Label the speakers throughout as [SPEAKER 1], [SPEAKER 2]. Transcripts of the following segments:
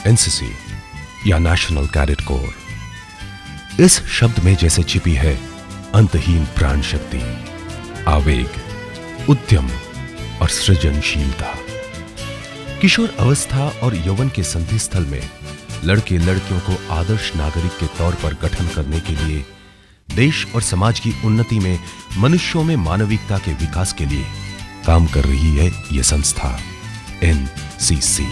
[SPEAKER 1] NCC या national cadet corps, इस शब्द में जैसे छिपी है अंतहीन प्राण शक्ति, आवेग, उद्यम और सृजनशीलता। किशोर अवस्था और यौवन के संधि स्थल में लड़के लड़कियों को आदर्श नागरिक के तौर पर गठन करने के लिए, देश और समाज की उन्नति में, मनुष्यों में मानविकता के विकास के लिए काम कर रही है यह संस्था एनसीसी।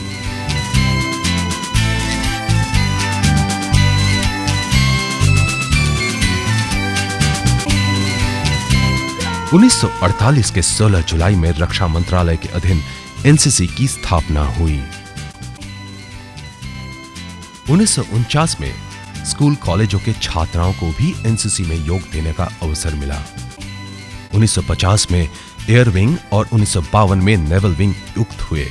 [SPEAKER 1] (1948) के 16 जुलाई में रक्षा मंत्रालय के अधीन एनसीसी की स्थापना हुई। 1949 में स्कूल कॉलेजों के छात्राओं को भी एनसीसी में योग देने का अवसर मिला। 1950 में एयर विंग और 1952 में नेवल विंग युक्त हुए।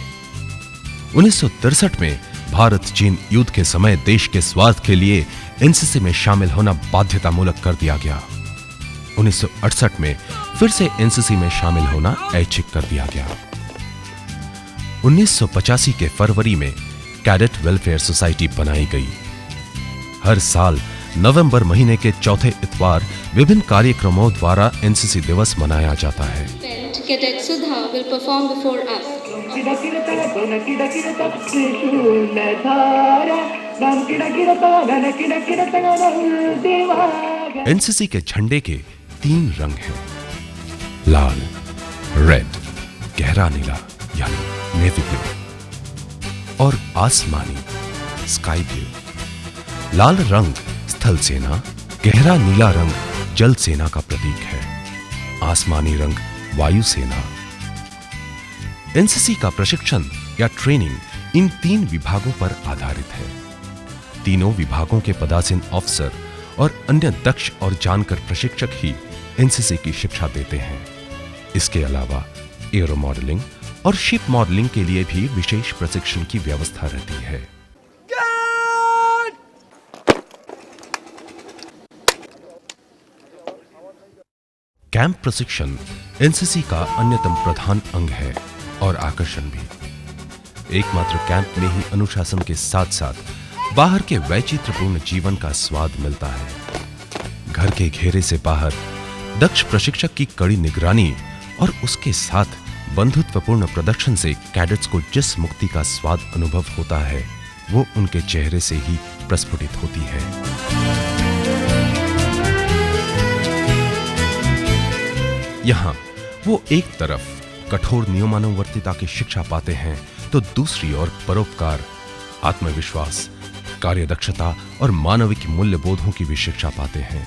[SPEAKER 1] 1963 में भारत चीन युद्ध के समय देश के स्वार्थ के लिए एनसीसी में शामिल होना बाध्यतामूलक कर दिया गया। 1968 में फिर से एनसीसी में शामिल होना ऐच्छिक कर दिया गया। 1985 के फरवरी में कैडेट वेलफेयर सोसाइटी बनाई गई। हर साल नवंबर महीने के चौथे इतवार विभिन्न कार्यक्रमों द्वारा एनसीसी दिवस मनाया जाता है।
[SPEAKER 2] Cadet Sudha will perform before us.
[SPEAKER 1] NCC के झंडे के 3 रंग हैं, लाल, रेड, गहरा नीला यानी नेवी ब्लू, और आसमानी, स्काई ब्लू। लाल रंग स्थल सेना, गहरा नीला रंग जल सेना का प्रतीक है, आसमानी रंग वायुसेना। एनसीसी का प्रशिक्षण या ट्रेनिंग इन 3 विभागों पर आधारित है। तीनों विभागों के पदासीन अफसर और अन्य दक्ष और जानकार प्रशिक्षक ही एनसीसी की शिक्षा देते हैं। इसके अलावा एरो मॉडलिंग और शिप मॉडलिंग के लिए भी विशेष प्रशिक्षण की व्यवस्था रहती है। कैंप प्रशिक्षण एनसीसी का अन्यतम प्रधान अंग है और आकर्षण भी। एकमात्र कैंप में ही अनुशासन के साथ साथ बाहर के वैचित्रपूर्ण जीवन का स्वाद मिलता है। घर के घेरे से बाहर दक्ष प्रशिक्षक की कड़ी निगरानी और उसके साथ बंधुत्वपूर्ण प्रदर्शन से कैडेट्स को जिस मुक्ति का स्वाद अनुभव होता है वो उनके चेहरे से ही प्रस्फुटित होती है। यहाँ वो एक तरफ कठोर नियमानुवर्तिता की शिक्षा पाते हैं तो दूसरी ओर परोपकार, आत्मविश्वास, कार्यदक्षता और मानविक मूल्यबोधों की भी शिक्षा पाते हैं।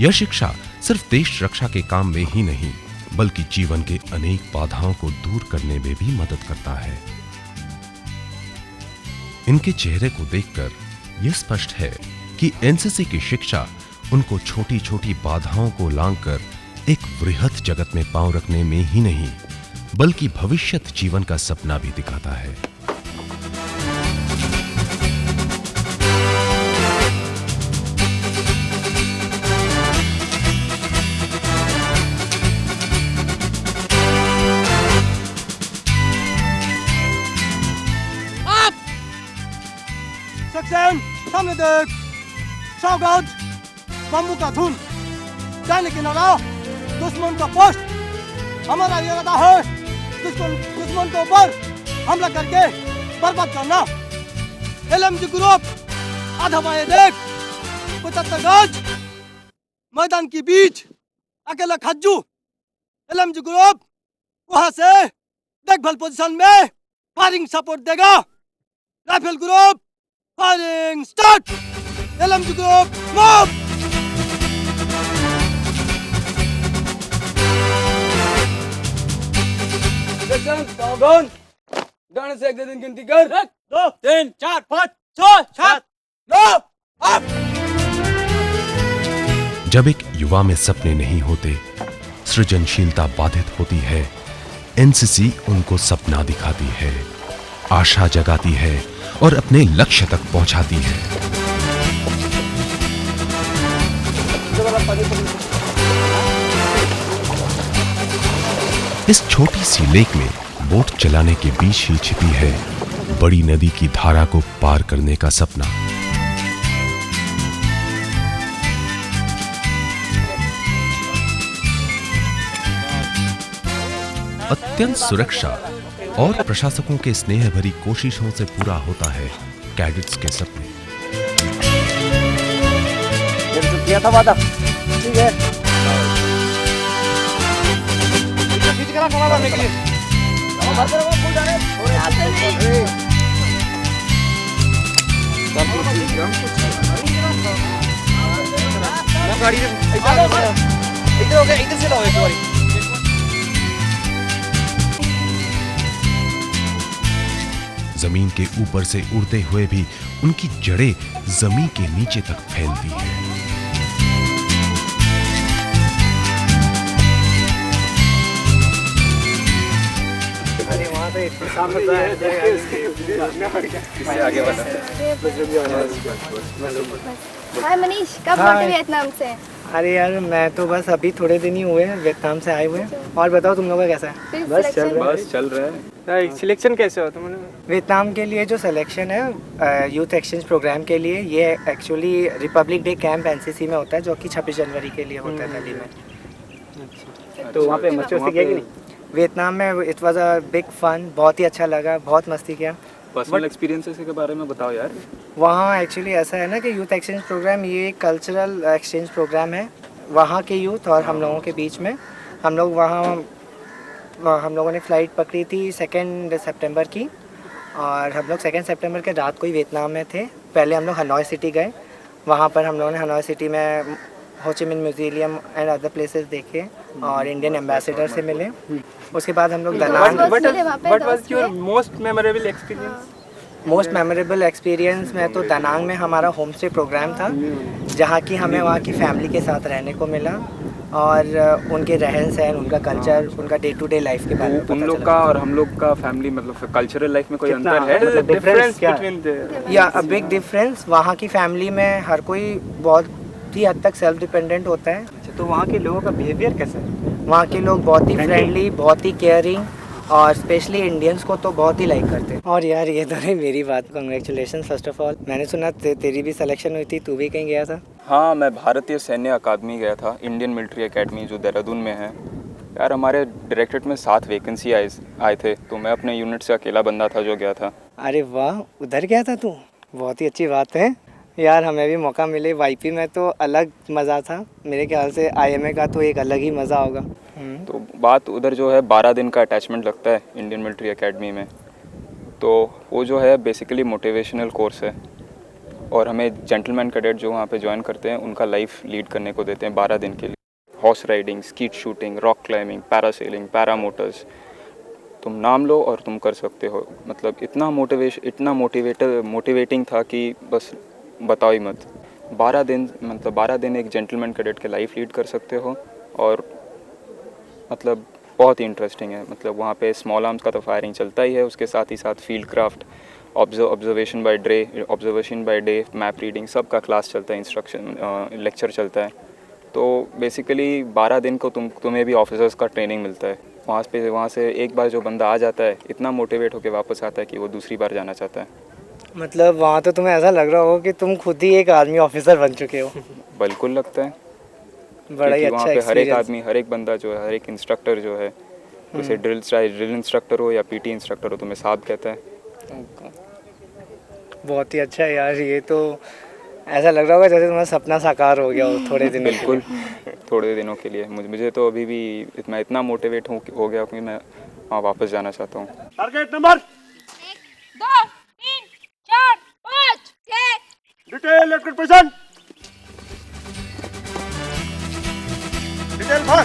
[SPEAKER 1] यह शिक्षा सिर्फ देश रक्षा के काम में ही नहीं बल्कि जीवन के अनेक बाधाओं को दूर करने में भी मदद करता है। इनके चेहरे को देखकर यह स्पष्ट है कि एनसीसी की शिक्षा उनको छोटी छोटी बाधाओं को लांघकर एक वृहत जगत में पांव रखने में ही नहीं बल्कि भविष्यत जीवन का सपना भी दिखाता है।
[SPEAKER 3] सेक्शन सामने देख, सावधान, बम्बू का धुन, डाले किनारा, दुश्मन का पोस्ट। हमारा इरादा है दुश्मन के ऊपर हमला करके बर्बाद करना। एलएमजी ग्रुप आधा बाएं देख, 75 गज, मैदान के बीच अकेला खज्जू। एलएमजी ग्रुप वहां से देखभाल पोजीशन में फायरिंग सपोर्ट देगा। Rifle group firing start. LMG group move. सावधान, गाने से 1 2 3 गिनती कर। 1 2 3 4 5 6 7 9 अप।
[SPEAKER 1] जब एक युवा में सपने नहीं होते, सृजनशीलता बाधित होती है, एनसीसी उनको सपना दिखाती है, आशा जगाती है और अपने लक्ष्य तक पहुंचाती है। इस छोटी सी लेक में बोट चलाने के बीच ही छिपी है बड़ी नदी की धारा को पार करने का सपना। अत्यंत सुरक्षा और प्रशासकों के स्नेह भरी कोशिशों से पूरा होता है कैडेट्स के सपने।
[SPEAKER 3] किया था वादा, ठीक है। खींच के रखो वादा के लिए। भर वो फूल डाले। ना गाड़ी इधर हो गया, इधर से लाओ एक बारी।
[SPEAKER 1] जमीन के ऊपर से उड़ते हुए भी उनकी जड़ें जमीन के नीचे तक फैलती हैं।
[SPEAKER 3] अरे वहाँ पे सामने आगे बढ़ा।
[SPEAKER 4] हाय मनीष, कब लौटे वियतनाम से?
[SPEAKER 5] अरे यार मैं तो बस अभी थोड़े दिन ही हुए हैं, वियतनाम से आए हुए हैं। और बताओ तुम लोगों का कैसा है?
[SPEAKER 4] बस
[SPEAKER 6] चल रहा है। सिलेक्शन कैसे हुआ तुमने?
[SPEAKER 5] वियतनाम के लिए जो सिलेक्शन है यूथ एक्सचेंज प्रोग्राम के लिए, ये actually Republic day camp NCC में होता है, जो कि 26 जनवरी के लिए होता है दिल्ली में।
[SPEAKER 3] तो वहाँ पे मस्ती किया कि नहीं?
[SPEAKER 5] वियतनाम में it was a big fun, बहुत ही अच्छा लगा, बहुत मस्ती किया।
[SPEAKER 6] पर्सनल एक्सपीरियंसेस के बारे में बताओ यार।
[SPEAKER 5] वहाँ एक्चुअली ऐसा है ना कि यूथ एक्सचेंज प्रोग्राम ये कल्चरल एक्सचेंज प्रोग्राम है वहाँ के यूथ और हम लोगों के बीच में। हम लोगों ने फ़्लाइट पकड़ी थी 2 सितंबर की, और हम लोग 2 सितंबर के रात को ही वियतनाम में थे। पहले हम लोग हनोई सिटी गए, वहाँ पर हम लोगों ने हनोई सिटी में हो ची मिन म्यूजियम एंड अदर प्लेसेस देखे और इंडियन एम्बेसडर से मिले। उसके बाद हम लोग Da Nang.
[SPEAKER 6] What was your most memorable experience?
[SPEAKER 5] Most memorable experience में तो दनांग में हमारा होम स्टे प्रोग्राम था, जहाँ की हमें वहाँ की फैमिली के साथ रहने को मिला और उनके रहन सहन, उनका कल्चर, उनका डे टू डे लाइफ के बारे में पता
[SPEAKER 6] उन लोग
[SPEAKER 5] चला।
[SPEAKER 6] का और हम लोग का फैमिली मतलब कल्चरल लाइफ में कोई अंतर है?
[SPEAKER 3] मतलब
[SPEAKER 6] डिफरेंस
[SPEAKER 3] क्या?
[SPEAKER 6] बिटवीन
[SPEAKER 5] या अ बिग डिफरेंस। वहाँ की फैमिली में हर कोई बहुत ही हद तक सेल्फ डिपेंडेंट होता है।
[SPEAKER 3] तो वहाँ के लोगों का बिहेवियर कैसा है?
[SPEAKER 5] वहाँ के लोग बहुत ही फ्रेंडली, बहुत ही केयरिंग, और स्पेशली इंडियंस को तो बहुत ही लाइक करते हैं। और यार ये तो नहीं मेरी बात, कंग्रेचुलेशन फर्स्ट ऑफ ऑल। मैंने सुना तेरी भी सिलेक्शन हुई थी, तू भी कहीं गया था?
[SPEAKER 6] हाँ, मैं भारतीय सैन्य अकादमी गया था, इंडियन मिलिट्री एकेडमी जो देहरादून में है। यार हमारे डायरेक्टरेट में 7 वैकेंसी आए थे, तो मैं अपने यूनिट से अकेला बंदा था जो गया था।
[SPEAKER 5] अरे वाह, उधर गया था तू? बहुत ही अच्छी बात है यार, हमें भी मौका मिले। वाईपी में तो अलग मज़ा था, मेरे ख्याल से आईएमए का तो एक अलग ही मज़ा होगा।
[SPEAKER 6] तो बात उधर जो है 12 दिन का अटैचमेंट लगता है इंडियन मिलिट्री एकेडमी में। तो वो जो है बेसिकली मोटिवेशनल कोर्स है, और हमें जेंटलमैन कैडेट जो वहाँ पे ज्वाइन करते हैं उनका लाइफ लीड करने को देते हैं 12 दिन के लिए। Horse riding, skeet shooting, rock climbing, parasailing, paramotors, तुम नाम लो और तुम कर सकते हो। मतलब इतना मोटिवेटिंग था कि बस बताओ ही मत। 12 दिन एक जेंटलमैन कैडेट के लाइफ लीड कर सकते हो, और मतलब बहुत ही इंटरेस्टिंग है। मतलब वहाँ पे स्मॉल आर्म्स का तो फायरिंग चलता ही है, उसके साथ ही साथ field craft, observation by day, map reading, सब का क्लास चलता है, इंस्ट्रक्शन लेक्चर चलता है। तो बेसिकली 12 दिन को तुम्हें भी ऑफिसर्स का ट्रेनिंग मिलता है। वहाँ से एक बार जो बंदा आ जाता है, इतना मोटिवेट होकर वापस आता है कि वो दूसरी बार जाना चाहता है।
[SPEAKER 5] मतलब वहाँ तो तुम्हें ऐसा लग रहा हो कि तुम खुद ही एक आर्मी ऑफिसर बन चुके हो।
[SPEAKER 6] बिल्कुल लगता है,
[SPEAKER 5] बड़ा ही अच्छा
[SPEAKER 6] वहाँ पे हर एक
[SPEAKER 5] एक्सपीरियंस।
[SPEAKER 6] आदमी, हर एक बंदा जो है, हर एक इंस्ट्रक्टर जो है, जैसे ड्रिल इंस्ट्रक्टर हो या पीटी इंस्ट्रक्टर हो, तुम्हें साहब कहता है।
[SPEAKER 5] बहुत ही अच्छा है यार, ये तो ऐसा लग रहा होगा जैसे तुम्हारा सपना साकार हो गया हो थोड़े दिन।
[SPEAKER 6] बिल्कुल, थोड़े दिनों के लिए मुझे तो अभी भी मैं इतना मोटिवेट हो गया कि मैं वहाँ वापस जाना चाहता हूँ।
[SPEAKER 3] Target number
[SPEAKER 4] 1 2 3 4 5 6।
[SPEAKER 3] Detail left position, detail भर।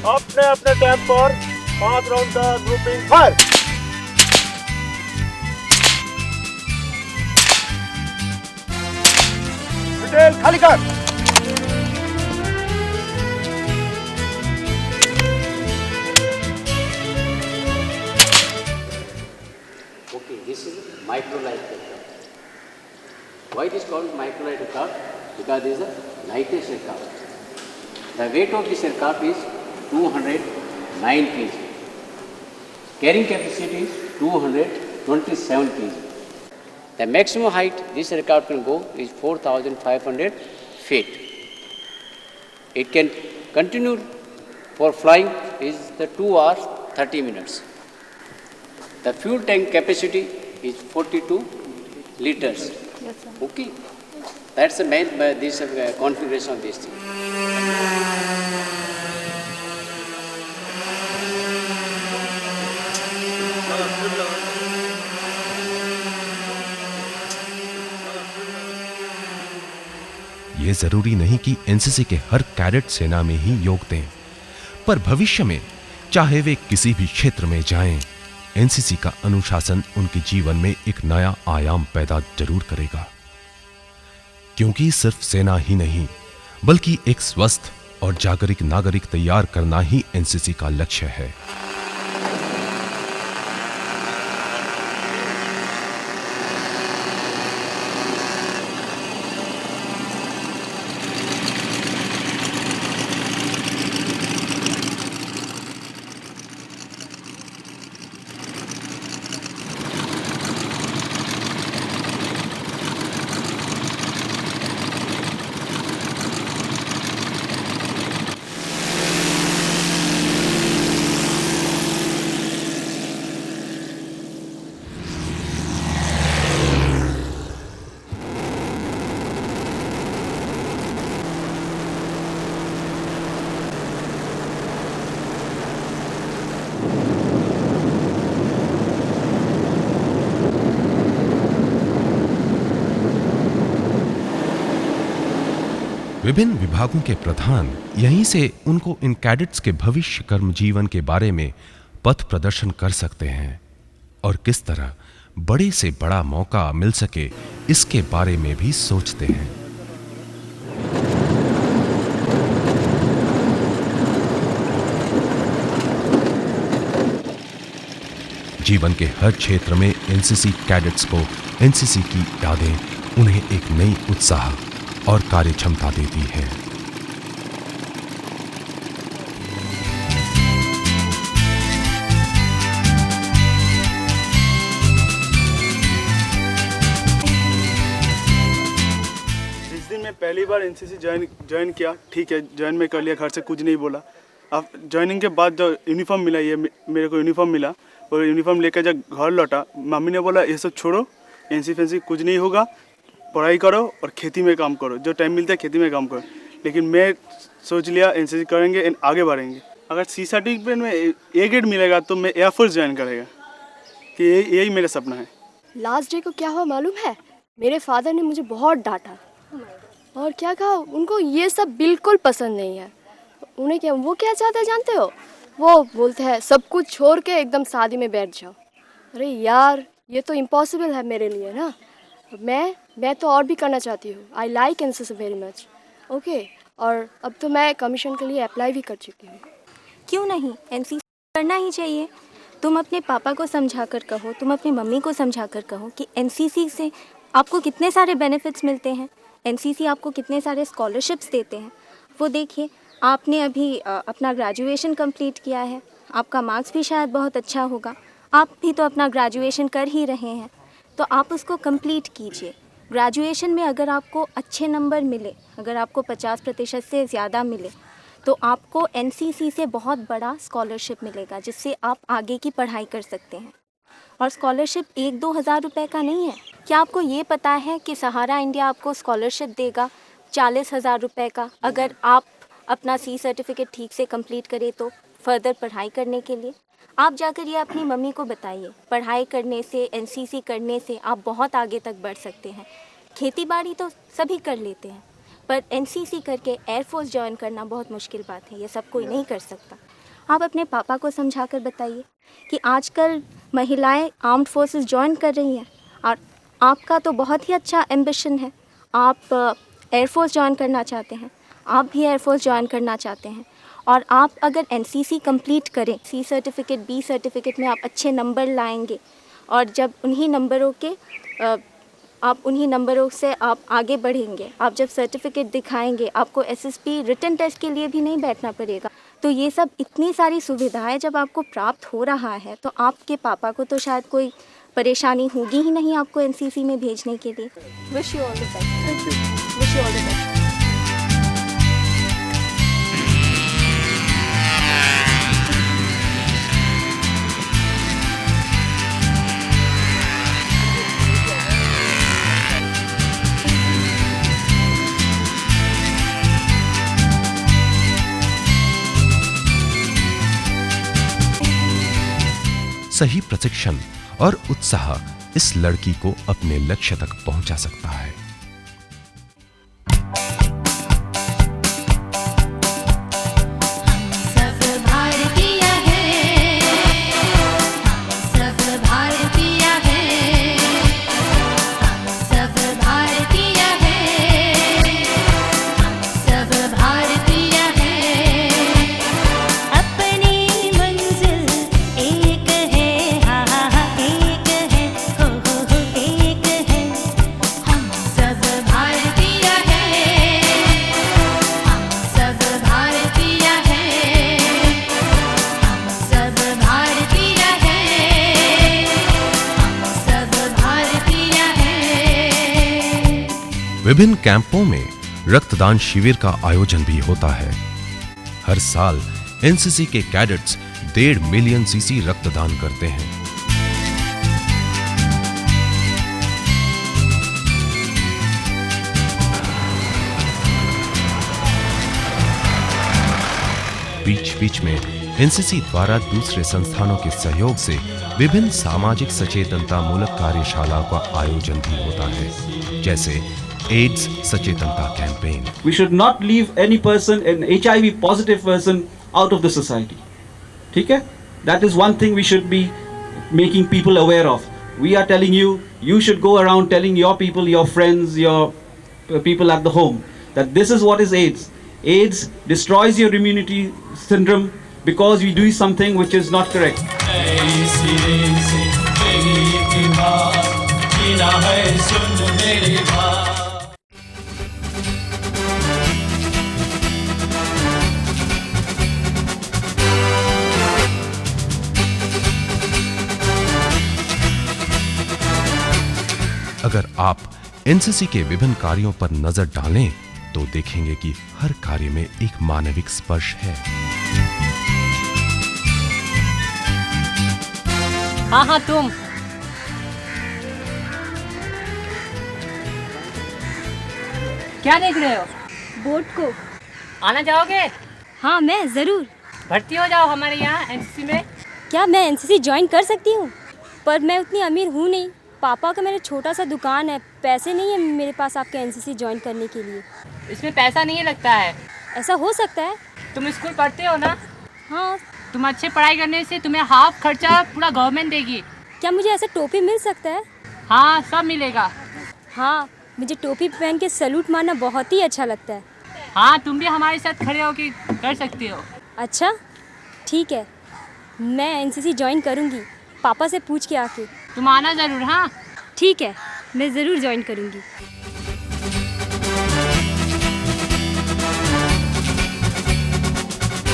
[SPEAKER 3] अपने अपने टाइम पर 5 राउंड का ग्रुपिंग फायर। डिटेल खाली कर।
[SPEAKER 7] Okay, this is microlight aircraft. Why it is called microlight aircraft? because this is the lightest aircraft. The weight of this aircraft is 209 kg. Carrying capacity is 227 kg. The maximum height this aircraft can go is 4,500 feet. It can continue for flying is the 2 hours 30 minutes. The fuel tank capacity is 42 liters.
[SPEAKER 4] Yes, sir.
[SPEAKER 7] Okay, that's the main this configuration of this thing.
[SPEAKER 1] ये जरूरी नहीं कि NCC के हर cadet सेना में ही योग दें, पर भविष्य में चाहे वे किसी भी क्षेत्र में जाएं, एनसीसी का अनुशासन उनके जीवन में एक नया आयाम पैदा जरूर करेगा। क्योंकि सिर्फ सेना ही नहीं, बल्कि एक स्वस्थ और जागरूक नागरिक तैयार करना ही एनसीसी का लक्ष्य है। विभिन्न विभागों के प्रधान यहीं से उनको इन कैडेट्स के भविष्य कर्म जीवन के बारे में पथ प्रदर्शन कर सकते हैं और किस तरह बड़े से बड़ा मौका मिल सके इसके बारे में भी सोचते हैं। जीवन के हर क्षेत्र में एनसीसी कैडेट्स को एनसीसी की यादें उन्हें एक नई उत्साह और कार्य क्षमता देती है।
[SPEAKER 8] जिस दिन मैं पहली बार एनसीसी ज्वाइन किया, ठीक है, ज्वाइन में कर लिया, घर से कुछ नहीं बोला। अब ज्वाइनिंग के बाद जो यूनिफॉर्म मिला, ये मेरे को यूनिफॉर्म मिला और यूनिफॉर्म लेकर जब घर लौटा, मम्मी ने बोला ये सब छोड़ो, एनसी फैंसी कुछ नहीं होगा, पढ़ाई करो और खेती में काम करो, जो टाइम मिलता है खेती में काम करो। लेकिन मैं सोच लिया एनसीसी करेंगे एंड आगे बढ़ेंगे। अगर सी सर्टिफिकेट में ए ग्रेड मिलेगा तो मैं एयरफोर्स ज्वाइन करेगा, कि यही मेरा सपना है।
[SPEAKER 9] लास्ट डे को क्या हुआ मालूम है? मेरे फादर ने मुझे बहुत डांटा और क्या कहा, उनको ये सब बिल्कुल पसंद नहीं है। उन्हें क्या, वो क्या चाहते हैं जानते हो? वो बोलते हैं सब कुछ छोड़ के एकदम शादी में बैठ जाओ। अरे यार, ये तो इम्पॉसिबल है मेरे लिए ना। मैं तो और भी करना चाहती हूँ। I like NCC very much. Okay, और अब तो मैं कमीशन के लिए अप्लाई भी कर चुकी हूँ।
[SPEAKER 10] क्यों नहीं, एनसीसी करना ही चाहिए। तुम अपने पापा को समझा कर कहो, तुम अपनी मम्मी को समझा कर कहो कि एनसीसी से आपको कितने सारे बेनिफिट्स मिलते हैं, एनसीसी आपको कितने सारे स्कॉलरशिप्स देते हैं। वो देखिए, आपने अभी अपना ग्रेजुएशन कंप्लीट किया है, आपका मार्क्स भी शायद बहुत अच्छा होगा, आप भी तो अपना ग्रेजुएशन कर ही रहे हैं, तो आप उसको कंप्लीट कीजिए। ग्रेजुएशन में अगर आपको अच्छे नंबर मिले, अगर आपको 50% से ज़्यादा मिले, तो आपको एनसीसी से बहुत बड़ा स्कॉलरशिप मिलेगा, जिससे आप आगे की पढ़ाई कर सकते हैं। और स्कॉलरशिप 1-2 हज़ार रुपये का नहीं है। क्या आपको ये पता है कि सहारा इंडिया आपको स्कॉलरशिप देगा 40,000 रुपये का, अगर आप अपना सी सर्टिफिकेट ठीक से कंप्लीट करें तो फर्दर पढ़ाई करने के लिए। आप जाकर ये अपनी मम्मी को बताइए, पढ़ाई करने से, एनसीसी करने से आप बहुत आगे तक बढ़ सकते हैं। खेती बाड़ी तो सभी कर लेते हैं, पर एनसीसी करके एयरफोर्स ज्वाइन करना बहुत मुश्किल बात है, ये सब कोई नहीं कर सकता। आप अपने पापा को समझा कर बताइए कि आजकल महिलाएं आर्म्ड फोर्सेस ज्वाइन कर रही हैं और आपका तो बहुत ही अच्छा एम्बिशन है, आप एयरफोर्स ज्वाइन करना चाहते हैं, आप भी एयरफोर्स ज्वाइन करना चाहते हैं। और आप अगर एनसीसी कंप्लीट करें, सी सर्टिफिकेट, बी सर्टिफिकेट में आप अच्छे नंबर लाएंगे और जब उन्हीं नंबरों के आप उन्हीं नंबरों से आप आगे बढ़ेंगे। आप जब सर्टिफिकेट दिखाएंगे, आपको एसएसपी रिटन टेस्ट के लिए भी नहीं बैठना पड़ेगा। तो ये सब इतनी सारी सुविधाएं जब आपको प्राप्त हो रहा है, तो आपके पापा को तो शायद कोई परेशानी होगी ही नहीं आपको एनसीसी में भेजने के लिए। Wish you all the best.
[SPEAKER 5] Thank you.
[SPEAKER 10] Wish you all the best.
[SPEAKER 1] सही प्रशिक्षण और उत्साह इस लड़की को अपने लक्ष्य तक पहुंचा सकता है। विभिन्न कैंपों में रक्तदान शिविर का आयोजन भी होता है। हर साल एनसीसी के कैडेट्स 1.5 मिलियन सीसी रक्तदान करते हैं। बीच बीच में एनसीसी द्वारा दूसरे संस्थानों के सहयोग से विभिन्न सामाजिक सचेतनता मूलक कार्यशाला का आयोजन भी होता है, जैसे एड्स सचेतनता campaign.
[SPEAKER 11] We should not leave any person, an HIV positive person, out of the society. ठीक है? That is one thing we should be making people aware of. We are telling you, you should go around telling your people, your friends, your people at the home, that this is what is AIDS. AIDS destroys your immunity syndrome because we do something which is not correct.
[SPEAKER 1] अगर आप NCC के विभिन्न कार्यों पर नजर डालें तो देखेंगे कि हर कार्य में एक मानविक स्पर्श है।
[SPEAKER 12] हाँ हाँ तुम क्या देख रहे हो?
[SPEAKER 10] बोर्ड को।
[SPEAKER 12] आना चाहोगे?
[SPEAKER 10] हाँ मैं ज़रूर।
[SPEAKER 12] भर्ती हो जाओ हमारे यहाँ एनसीसी में।
[SPEAKER 10] क्या मैं एनसीसी ज्वाइन कर सकती हूँ? पर मैं उतनी अमीर हूँ नहीं। पापा का मेरा छोटा सा दुकान है, पैसे नहीं है मेरे पास आपके एनसीसी ज्वाइन करने के लिए।
[SPEAKER 12] इसमें पैसा नहीं लगता है।
[SPEAKER 10] ऐसा हो सकता है?
[SPEAKER 12] तुम स्कूल पढ़ते हो ना?
[SPEAKER 10] हाँ।
[SPEAKER 12] तुम अच्छे पढ़ाई करने से तुम्हें हाफ खर्चा पूरा गवर्नमेंट देगी।
[SPEAKER 10] क्या मुझे ऐसा टोपी मिल सकता है?
[SPEAKER 12] हाँ सब मिलेगा।
[SPEAKER 10] हाँ मुझे टोपी पहन के सैल्यूट मारना बहुत ही अच्छा लगता है।
[SPEAKER 12] हाँ तुम भी हमारे साथ खड़े होके कर सकती हो।
[SPEAKER 10] अच्छा ठीक है, मैं एनसीसी ज्वाइन करूँगी, पापा से पूछ के आके।
[SPEAKER 12] तुम आना ज़रूर। हाँ
[SPEAKER 10] ठीक है, मैं ज़रूर ज्वाइन करूँगी।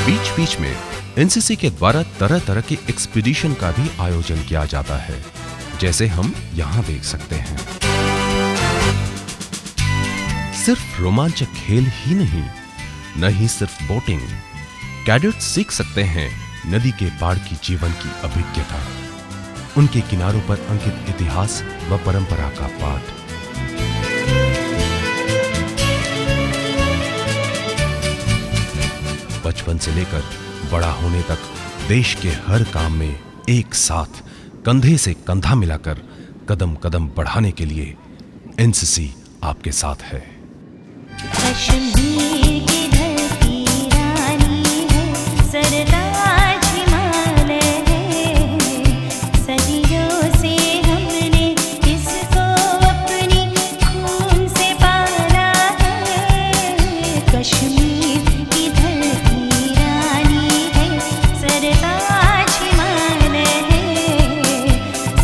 [SPEAKER 1] बीच बीच में एनसीसी के द्वारा तरह तरह के एक्सपीडिशन का भी आयोजन किया जाता है, जैसे हम यहाँ देख सकते हैं। सिर्फ रोमांचक खेल ही नहीं, न ही सिर्फ बोटिंग, कैडेट्स सीख सकते हैं नदी के पार की जीवन की अभिज्ञता, उनके किनारों पर अंकित इतिहास व परंपरा का पाठ। बचपन से लेकर बड़ा होने तक देश के हर काम में एक साथ कंधे से कंधा मिलाकर कदम कदम बढ़ाने के लिए एनसीसी आपके साथ है।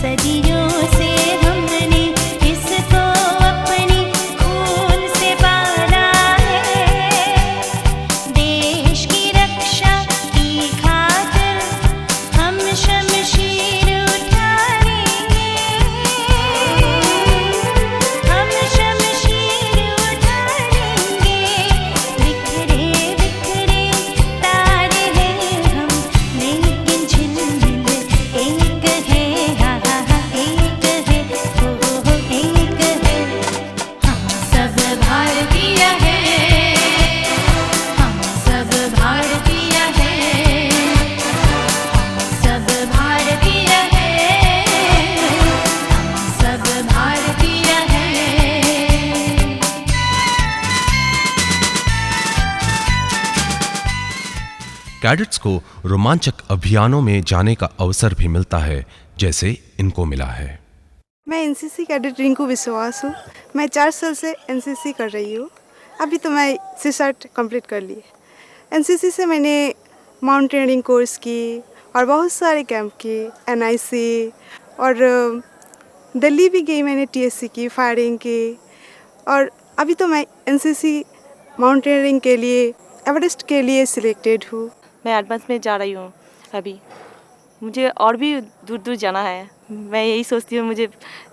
[SPEAKER 13] सदियों से हमने इसको
[SPEAKER 1] कैडेट्स को रोमांचक अभियानों में जाने का अवसर भी मिलता है, जैसे इनको मिला है।
[SPEAKER 13] मैं एनसीसी कैडेट रिंकू विश्वास हूँ। मैं 4 साल से एनसीसी कर रही हूँ। अभी तो मैं CSAT कंप्लीट कर ली। एनसीसी से मैंने माउंटेनियरिंग कोर्स की और बहुत सारे कैंप की, NIC, और दिल्ली भी गई मैंने, TSC की, फायरिंग की। और अभी तो मैं एनसीसी माउंटेनियरिंग के लिए, एवरेस्ट के लिए सिलेक्टेड हूँ।
[SPEAKER 14] मैं एडवांस में जा रही हूँ अभी। मुझे और भी दूर दूर जाना है। मैं यही सोचती हूँ मुझे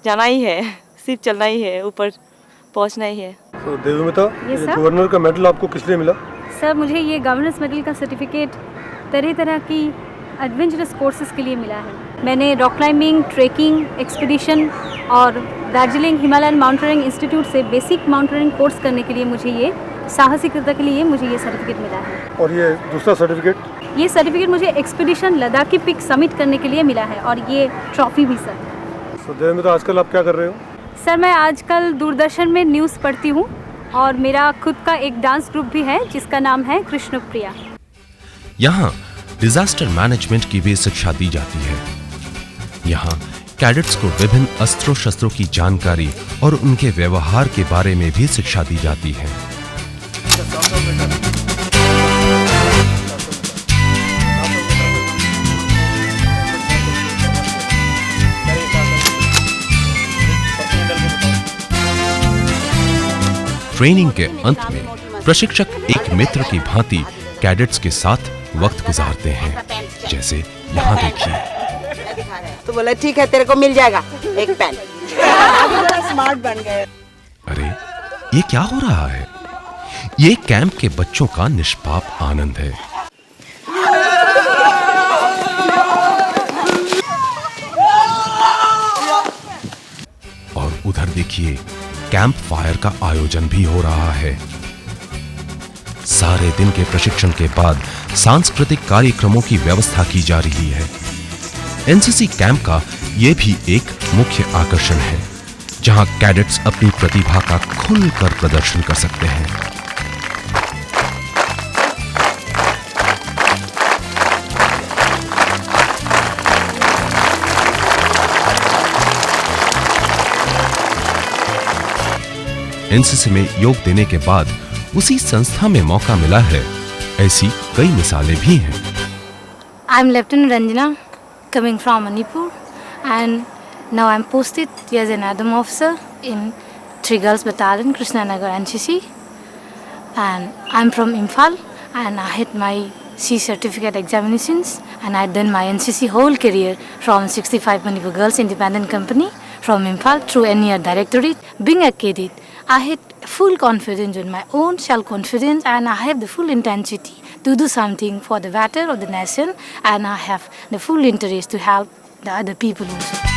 [SPEAKER 14] जाना ही है, सिर्फ चलना ही है, ऊपर पहुँचना ही है।
[SPEAKER 3] तो देवीमिता, गवर्नर का मेडल आपको किस लिए मिला?
[SPEAKER 15] सर, मुझे ये गवर्नेंस मेडल का सर्टिफिकेट तरह तरह की एडवेंचरस कोर्सेज के लिए मिला है। मैंने रॉक क्लाइंबिंग, ट्रेकिंग, एक्सपीडिशन और दार्जिलिंग हिमालयन माउंटेनियरिंग इंस्टीट्यूट से बेसिक माउंटेनियरिंग कोर्स करने के लिए मुझे ये साहसिकता के लिए मुझे ये सर्टिफिकेट मिला है।
[SPEAKER 3] और ये दूसरा सर्टिफिकेट?
[SPEAKER 15] ये सर्टिफिकेट मुझे एक्सपीडिशन लद्दाखी पिक समिट करने के लिए मिला है, और ये ट्रॉफी भी सर।
[SPEAKER 3] तो देवीमिता, आजकल आप क्या कर रहे हो?
[SPEAKER 15] सर, मैं आजकल दूरदर्शन में न्यूज़ पढ़ती हूँ, और मेरा खुद का एक डांस ग्रुप भी है जिसका नाम है कृष्ण प्रिया।
[SPEAKER 1] यहाँ डिजास्टर मैनेजमेंट की भी शिक्षा दी जाती है। यहाँ कैडेट्स को विभिन्न अस्त्रों शस्त्रों की जानकारी और उनके व्यवहार के बारे में भी शिक्षा दी जाती है। ट्रेनिंग के अंत में प्रशिक्षक एक मित्र की भांति कैडेट्स के साथ वक्त गुजारते हैं, जैसे यहाँ देखिए।
[SPEAKER 16] तो बोला ठीक है, तेरे को मिल जाएगा एक पेन। स्मार्ट बन गए।
[SPEAKER 1] अरे, ये क्या हो रहा है? ये कैंप के बच्चों का निष्पाप आनंद है। और उधर देखिए, कैंप फायर का आयोजन भी हो रहा है। सारे दिन के प्रशिक्षण के बाद सांस्कृतिक कार्यक्रमों की व्यवस्था की जा रही है। एनसीसी कैंप का यह भी एक मुख्य आकर्षण है, जहां कैडेट्स अपनी प्रतिभा का खुलकर प्रदर्शन कर सकते हैं। एनसीसी में योग देने के बाद उसी संस्था में मौका मिला है। ऐसी कई मिसालें भी हैं।
[SPEAKER 15] I am lieutenant Ranjana, coming from Manipur, and now I'm posted as an Adam officer in 3 Girls Battalion, Krishnanagar NCC, and I'm from Imphal, and I had my C certificate examinations, and I'd done my NCC whole career from 65 Manipur Girls Independent Company from Imphal through NER Directorate. Being a cadet, I had full confidence in my own self-confidence, and I have the full intensity to do something for the better of the nation, and I have the full interest to help the other people also.